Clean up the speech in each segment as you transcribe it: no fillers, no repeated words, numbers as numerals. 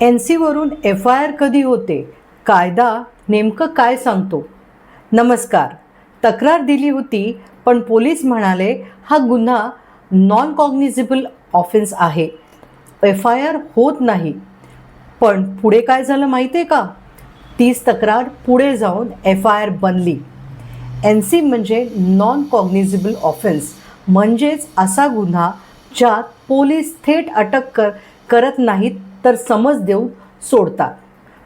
NC वरून FIR कधी होते? कायदा नेमकं काय सांगतो? नमस्कार. तक्रार दिली होती, पण पोलीस म्हणाले हा गुन्हा नॉन कॉग्निझेबल ऑफेन्स आहे. FIR होत नाही. पण पुढे काय झालं माहिती आहे का? तीच तक्रार पुढे जाऊन FIR बनली. NC म्हणजे नॉन कॉग्निझेबल ऑफेन्स, म्हणजेच असा गुन्हा ज्यात पोलीस थेट अटक करत नाहीत तर समज देऊन सोडतात.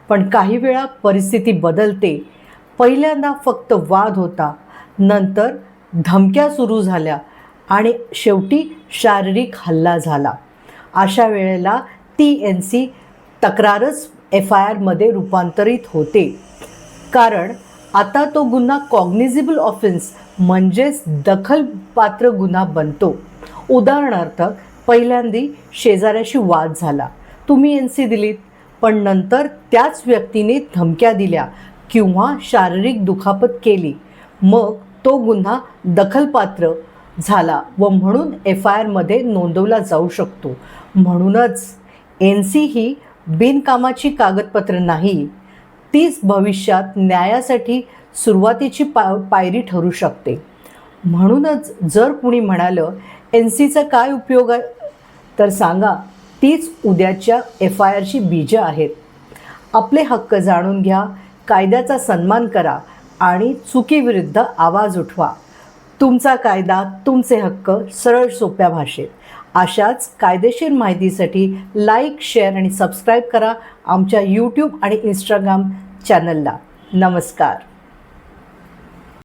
पण काही वेळा परिस्थिती बदलते. पहिल्यांदा फक्त वाद होता, नंतर धमक्या सुरू झाल्या आणि शेवटी शारीरिक हल्ला झाला. अशा वेळेला ती NC तक्रारच FIRमध्ये रूपांतरित होते. कारण आता तो गुन्हा कॉग्निझेबल ऑफेन्स म्हणजेच दखलपात्र गुन्हा बनतो. उदाहरणार्थ, पहिल्यांदी शेजाऱ्याशी वाद झाला, तुम्ही NC दिलीत, पण नंतर त्याच व्यक्तीने धमक्या दिल्या किंवा शारीरिक दुखापत केली, मग तो गुन्हा दखलपात्र झाला व म्हणून FIRमध्ये नोंदवला जाऊ शकतो. म्हणूनच NC ही बिनकामाची कागदपत्र नाही, तीच भविष्यात न्यायासाठी सुरुवातीची पायरी ठरू शकते. म्हणूनच जर कुणी म्हणालं NCचा काय उपयोग आहे, तर सांगा, तीच उद्याच्या FIRची बीजं आहेत. आपले हक्क जाणून घ्या, कायद्याचा सन्मान करा आणि चुकीविरुद्ध आवाज उठवा. तुमचा कायदा, तुमचे हक्क, सरळ सोप्या भाषेत. अशाच कायदेशीर माहितीसाठी लाईक, शेअर आणि सबस्क्राईब करा आमच्या YouTube आणि Instagram चॅनलला. नमस्कार.